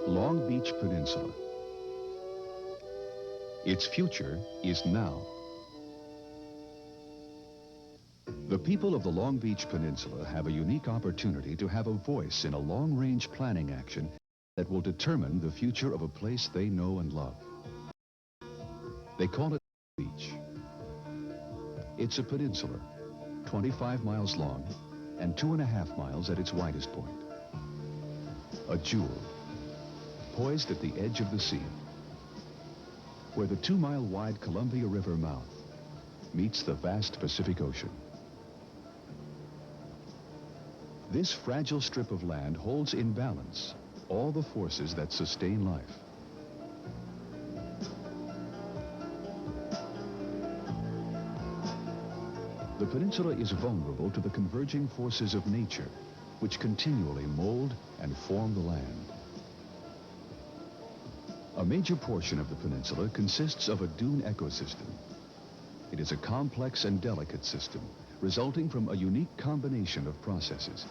Long Beach Peninsula. Its future is now. The people of the Long Beach Peninsula have a unique opportunity to have a voice in a long-range planning action that will determine the future of a place they know and love. They call it Beach. It's a peninsula, 25 miles long and 2.5 miles at its widest point. A jewel, poised at the edge of the sea, where the 2-mile-wide Columbia River mouth meets the vast Pacific Ocean. This fragile strip of land holds in balance all the forces that sustain life. The peninsula is vulnerable to the converging forces of nature, which continually mold and form the land. A major portion of the peninsula consists of a dune ecosystem. It is a complex and delicate system, resulting from a unique combination of processes.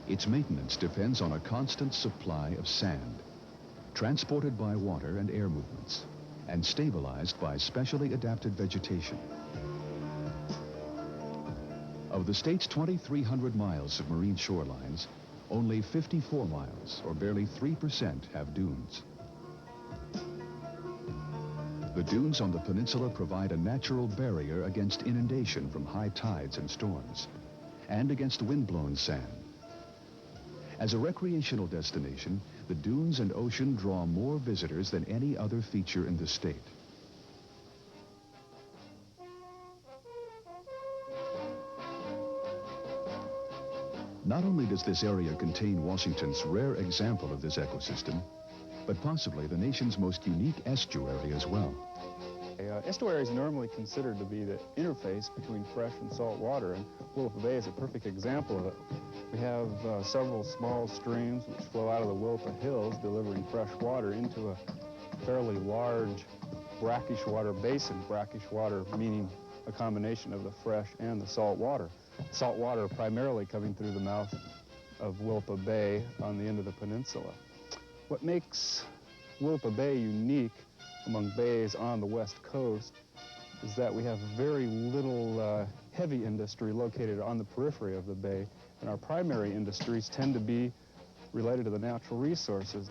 Its maintenance depends on a constant supply of sand, transported by water and air movements, and stabilized by specially adapted vegetation. Of the state's 2,300 miles of marine shorelines, only 54 miles, or barely 3%, have dunes. The dunes on the peninsula provide a natural barrier against inundation from high tides and storms, and against wind-blown sand. As a recreational destination, the dunes and ocean draw more visitors than any other feature in the state. Not only does this area contain Washington's rare example of this ecosystem, but possibly the nation's most unique estuary as well. Estuary is normally considered to be the interface between fresh and salt water, and Willapa Bay is a perfect example of it. We have several small streams which flow out of the Willapa Hills, delivering fresh water into a fairly large brackish water basin. Brackish water meaning a combination of the fresh and the salt water. Salt water primarily coming through the mouth of Willapa Bay on the end of the peninsula. What makes Willapa Bay unique among bays on the west coast is that we have very little heavy industry located on the periphery of the bay, and our primary industries tend to be related to the natural resources.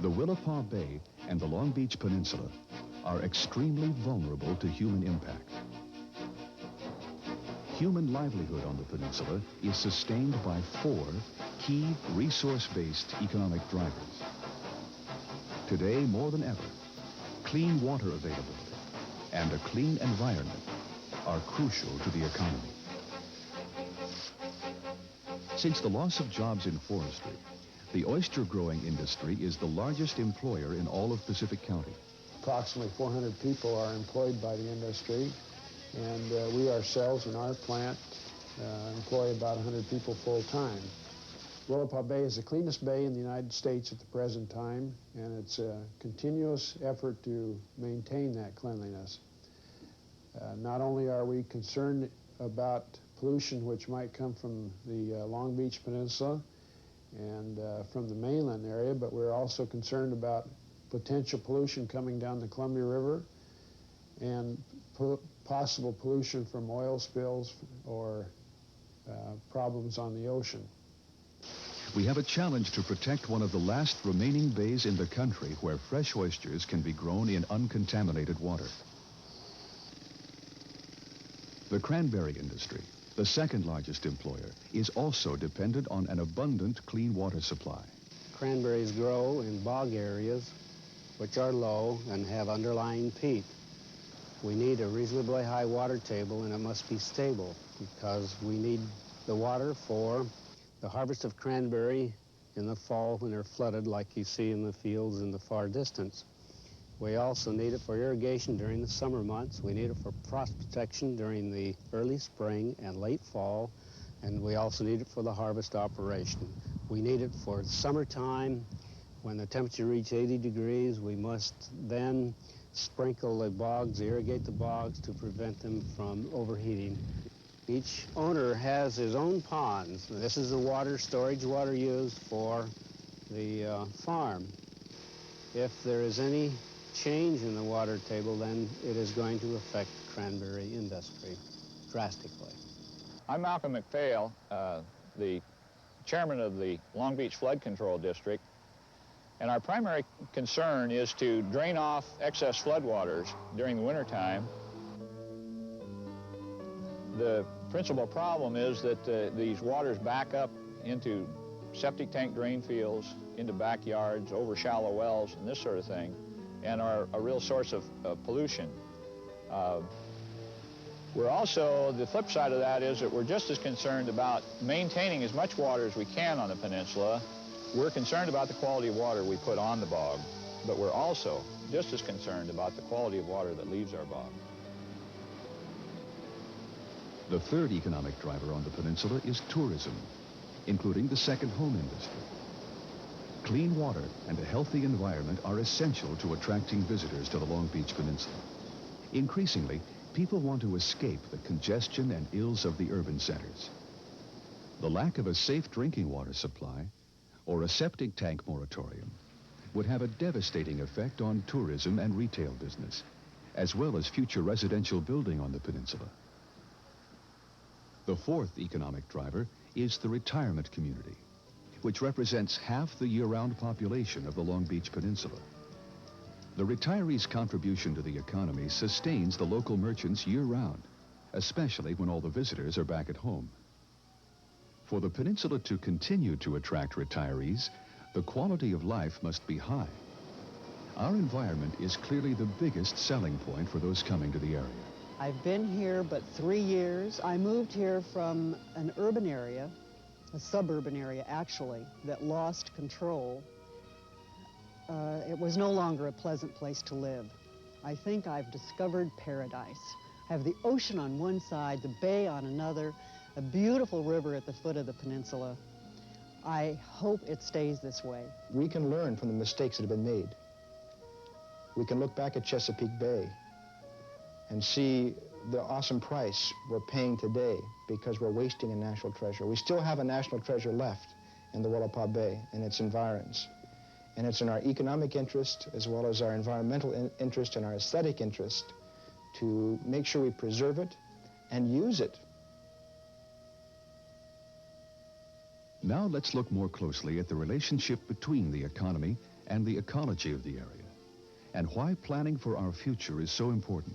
The Willapa Bay and the Long Beach Peninsula are extremely vulnerable to human impact. Human livelihood on the peninsula is sustained by 4 key resource-based economic drivers. Today, more than ever, clean water availability and a clean environment are crucial to the economy. Since the loss of jobs in forestry, the oyster growing industry is the largest employer in all of Pacific County. Approximately 400 people are employed by the industry, and we ourselves in our plant employ about 100 people full-time. Willapa Bay is the cleanest bay in the United States at the present time, and it's a continuous effort to maintain that cleanliness. Not only are we concerned about pollution which might come from the Long Beach Peninsula and from the mainland area, but we're also concerned about potential pollution coming down the Columbia River and possible pollution from oil spills or problems on the ocean. We have a challenge to protect one of the last remaining bays in the country where fresh oysters can be grown in uncontaminated water. The cranberry industry, the second largest employer, is also dependent on an abundant clean water supply. Cranberries grow in bog areas which are low and have underlying peat. We need a reasonably high water table, and it must be stable because we need the water for the harvest of cranberry in the fall when they're flooded like you see in the fields in the far distance. We also need it for irrigation during the summer months. We need it for frost protection during the early spring and late fall, and we also need it for the harvest operation. We need it for summertime. When the temperature reaches 80 degrees, we must then sprinkle the bogs, irrigate the bogs to prevent them from overheating. Each owner has his own ponds. This is the water, storage water used for the farm. If there is any change in the water table, then it is going to affect cranberry industry drastically. I'm Malcolm McPhail, the chairman of the Long Beach Flood Control District, and our primary concern is to drain off excess floodwaters during the wintertime. The principal problem is that these waters back up into septic tank drain fields, into backyards, over shallow wells, and this sort of thing, and are a real source of pollution. We're also, the flip side of that is that we're just as concerned about maintaining as much water as we can on the peninsula. We're concerned about the quality of water we put on the bog, but we're also just as concerned about the quality of water that leaves our bog. The third economic driver on the peninsula is tourism, including the second home industry. Clean water and a healthy environment are essential to attracting visitors to the Long Beach Peninsula. Increasingly, people want to escape the congestion and ills of the urban centers. The lack of a safe drinking water supply or a septic tank moratorium would have a devastating effect on tourism and retail business, as well as future residential building on the peninsula. The fourth economic driver is the retirement community, which represents half the year-round population of the Long Beach Peninsula. The retirees' contribution to the economy sustains the local merchants year-round, especially when all the visitors are back at home. For the peninsula to continue to attract retirees, the quality of life must be high. Our environment is clearly the biggest selling point for those coming to the area. I've been here but 3 years. I moved here from an urban area, a suburban area actually, that lost control. It was no longer a pleasant place to live. I think I've discovered paradise. I have the ocean on one side, the bay on another, a beautiful river at the foot of the peninsula. I hope it stays this way. We can learn from the mistakes that have been made. We can look back at Chesapeake Bay and see the awesome price we're paying today because we're wasting a national treasure. We still have a national treasure left in the Willapa Bay and its environs. And it's in our economic interest, as well as our environmental interest and our aesthetic interest, to make sure we preserve it and use it. Now let's look more closely at the relationship between the economy and the ecology of the area, and why planning for our future is so important.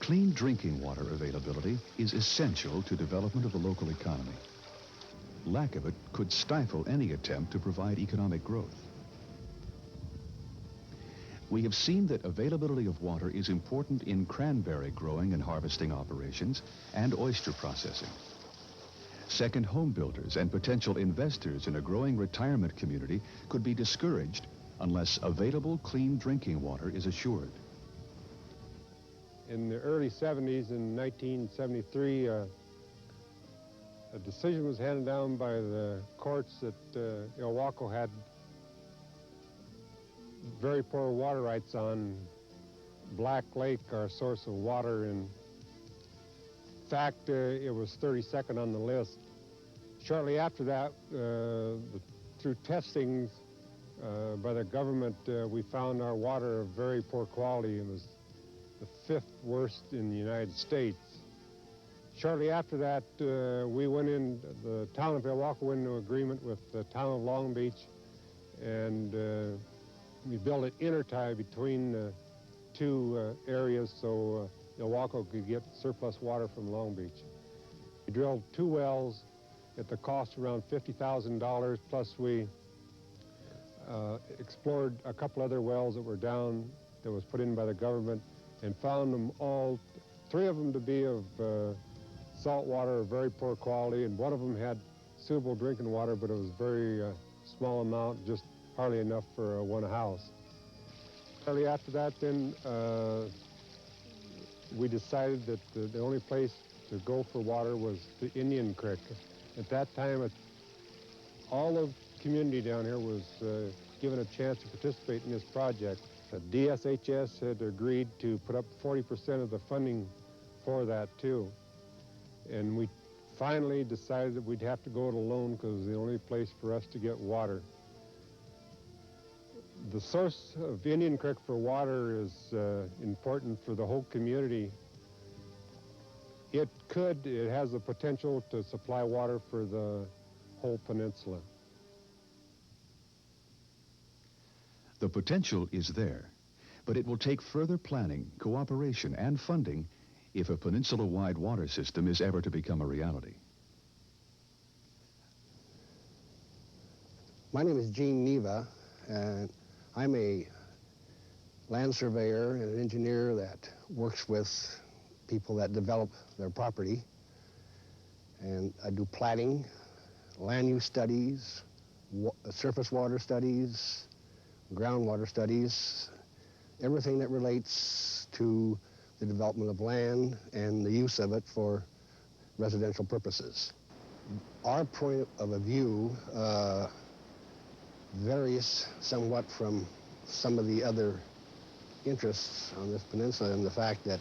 Clean drinking water availability is essential to development of the local economy. Lack of it could stifle any attempt to provide economic growth. We have seen that availability of water is important in cranberry growing and harvesting operations and oyster processing. Second home builders and potential investors in a growing retirement community could be discouraged unless available clean drinking water is assured. In the early 70s, in 1973, a decision was handed down by the courts that Ilwaco had very poor water rights on Black Lake, our source of water. In fact, it was 32nd on the list. Shortly after that, through testings by the government, we found our water of very poor quality. It was the 5th worst in the United States. Shortly after that, the town of Ilwaco went into agreement with the town of Long Beach, and we built an intertie between the two areas so Ilwaco could get surplus water from Long Beach. We drilled 2 wells at the cost of around $50,000, plus we explored a couple other wells that were down that was put in by the government, and found them all, 3 of them to be of salt water of very poor quality, and 1 of them had suitable drinking water, but it was very small amount, just hardly enough for one house. Shortly after that, then, we decided that the only place to go for water was the Indian Creek. At that time, all the community down here was given a chance to participate in this project. The DSHS had agreed to put up 40% of the funding for that, too. and we finally decided that we'd have to go it alone because it was the only place for us to get water. The source of Indian Creek for water is important for the whole community. It has the potential to supply water for the whole peninsula. The potential is there, but it will take further planning, cooperation, and funding if a peninsula-wide water system is ever to become a reality. My name is Gene Neva, and I'm a land surveyor and an engineer that works with people that develop their property. And I do platting, land use studies, surface water studies, groundwater studies, everything that relates to the development of land and the use of it for residential purposes. Our point of view varies somewhat from some of the other interests on this peninsula in the fact that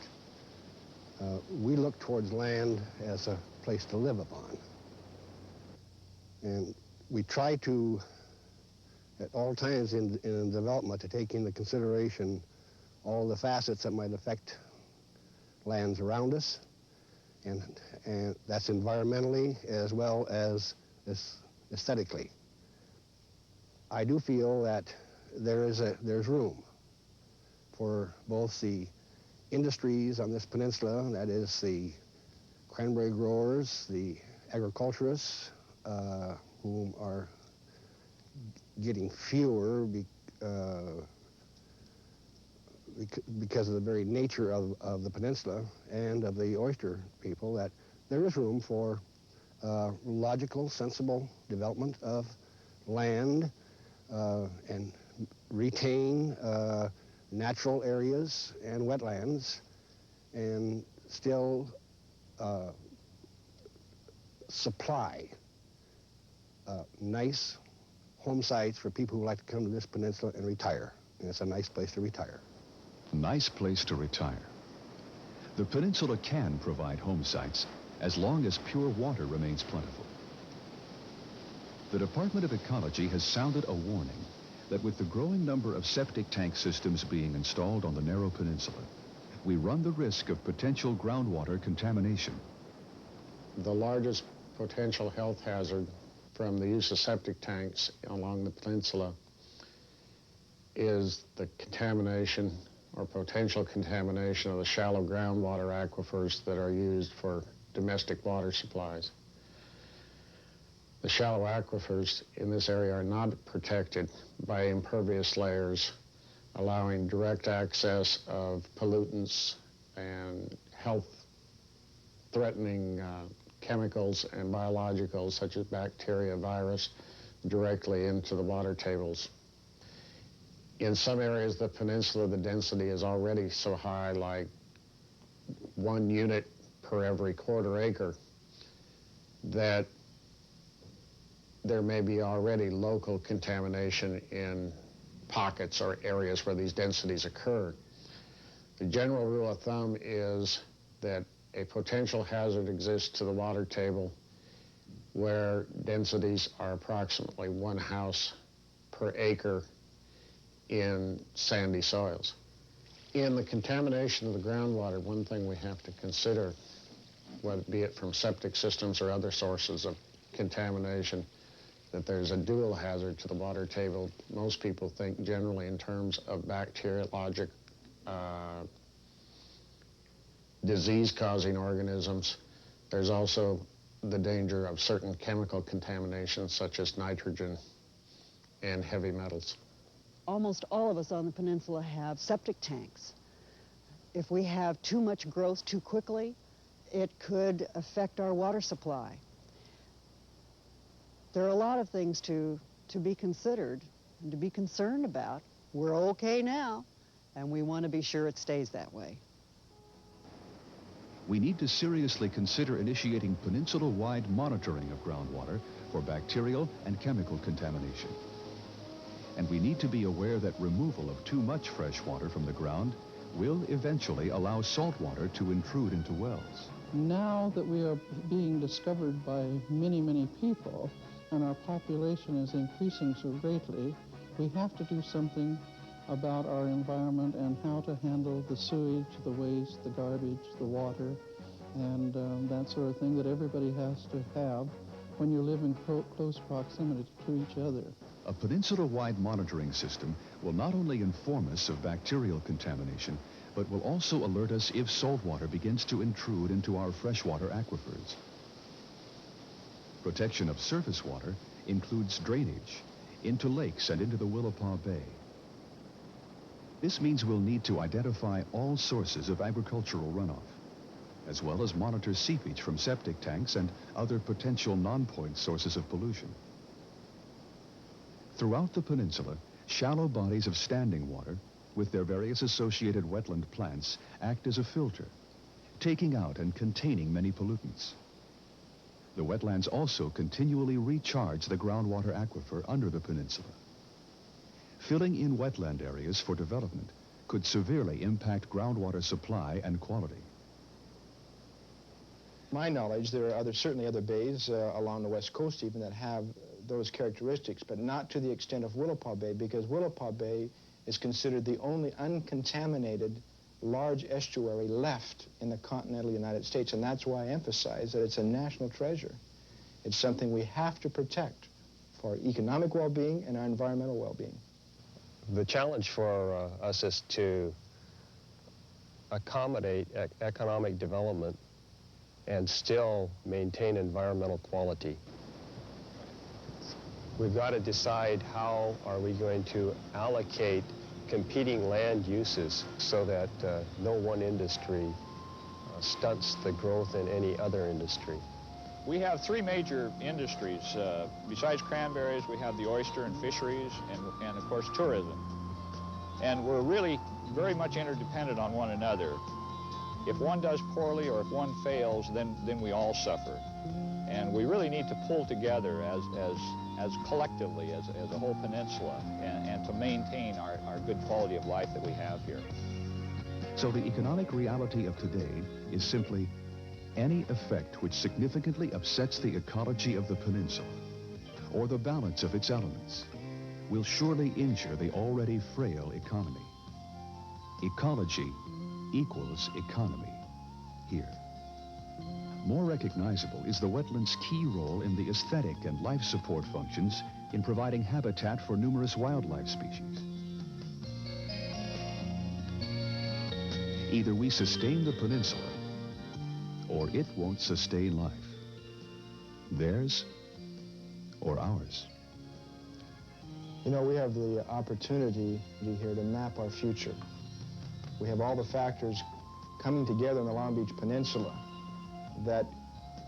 we look towards land as a place to live upon. And we try to, at all times in development, to take into consideration all the facets that might affect lands around us, and that's environmentally as well as aesthetically. I do feel that there's room for both the industries on this peninsula, that is the cranberry growers, the agriculturists, whom are getting fewer because of the very nature of the peninsula and of the oyster people, that there is room for logical, sensible development of land and retain natural areas and wetlands, and still supply nice home sites for people who like to come to this peninsula and retire. And it's a nice place to retire. Nice place to retire. The peninsula can provide home sites as long as pure water remains plentiful. The Department of Ecology has sounded a warning that with the growing number of septic tank systems being installed on the narrow peninsula, we run the risk of potential groundwater contamination. The largest potential health hazard from the use of septic tanks along the peninsula is the contamination or potential contamination of the shallow groundwater aquifers that are used for domestic water supplies. The shallow aquifers in this area are not protected by impervious layers, allowing direct access of pollutants and health-threatening chemicals and biologicals such as bacteria, virus, directly into the water tables. In some areas of the peninsula, the density is already so high, like 1 unit per every quarter acre, that there may be already local contamination in pockets or areas where these densities occur. The general rule of thumb is that a potential hazard exists to the water table where densities are approximately 1 house per acre in sandy soils. In the contamination of the groundwater, one thing we have to consider, whether be it from septic systems or other sources of contamination, that there's a dual hazard to the water table. Most people think generally in terms of bacteriologic disease-causing organisms. There's also the danger of certain chemical contaminations such as nitrogen and heavy metals. Almost all of us on the peninsula have septic tanks. If we have too much growth too quickly, it could affect our water supply. There are a lot of things to be considered and to be concerned about. We're okay now, and we want to be sure it stays that way. We need to seriously consider initiating peninsula-wide monitoring of groundwater for bacterial and chemical contamination. And we need to be aware that removal of too much fresh water from the ground will eventually allow salt water to intrude into wells. Now that we are being discovered by many, many people, and our population is increasing so greatly, we have to do something about our environment and how to handle the sewage, the waste, the garbage, the water, and that sort of thing that everybody has to have when you live in close proximity to each other. A peninsula-wide monitoring system will not only inform us of bacterial contamination, but will also alert us if saltwater begins to intrude into our freshwater aquifers. Protection of surface water includes drainage into lakes and into the Willapa Bay. This means we'll need to identify all sources of agricultural runoff, as well as monitor seepage from septic tanks and other potential non-point sources of pollution. Throughout the peninsula, shallow bodies of standing water, with their various associated wetland plants, act as a filter, taking out and containing many pollutants. The wetlands also continually recharge the groundwater aquifer under the peninsula. Filling in wetland areas for development could severely impact groundwater supply and quality. My knowledge, there are certainly other bays along the west coast even that have those characteristics, but not to the extent of Willapa Bay, because Willapa Bay is considered the only uncontaminated large estuary left in the continental United States, and that's why I emphasize that it's a national treasure. It's something we have to protect for our economic well-being and our environmental well-being. The challenge for us is to accommodate economic development and still maintain environmental quality. We've got to decide how are we going to allocate competing land uses so that no one industry stunts the growth in any other industry. We have three major industries. Besides cranberries, we have the oyster and fisheries and of course tourism. And we're really very much interdependent on one another. If one does poorly or if one fails, then we all suffer. And we really need to pull together as collectively, as a whole peninsula, and to maintain our good quality of life that we have here. So the economic reality of today is simply any effect which significantly upsets the ecology of the peninsula or the balance of its elements will surely injure the already frail economy. Ecology equals economy here. More recognizable is the wetland's key role in the aesthetic and life support functions in providing habitat for numerous wildlife species. Either we sustain the peninsula, or it won't sustain life. Theirs or ours. You know, we have the opportunity here to map our future. We have all the factors coming together in the Long Beach Peninsula that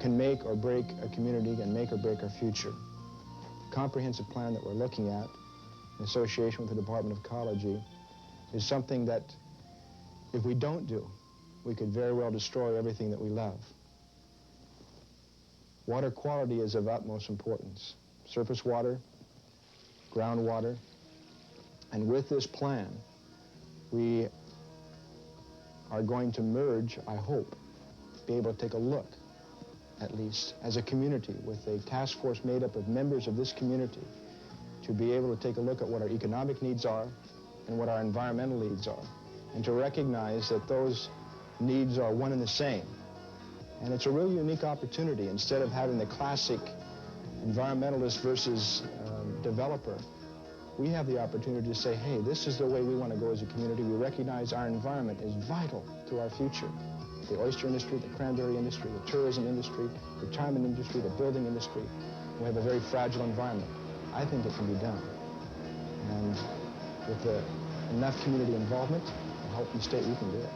can make or break a community and make or break our future. The comprehensive plan that we're looking at in association with the Department of Ecology is something that if we don't do, we could very well destroy everything that we love. Water quality is of utmost importance. Surface water, groundwater, and with this plan, we are going to merge, I hope, be able to take a look, at least, as a community with a task force made up of members of this community to be able to take a look at what our economic needs are and what our environmental needs are, and to recognize that those needs are one and the same. And it's a really unique opportunity. Instead of having the classic environmentalist versus developer, we have the opportunity to say, hey, this is the way we want to go as a community. We recognize our environment is vital to our future. The oyster industry, the cranberry industry, the tourism industry, the retirement industry, the building industry. We have a very fragile environment. I think it can be done. And with enough community involvement and help from the state, we can do it.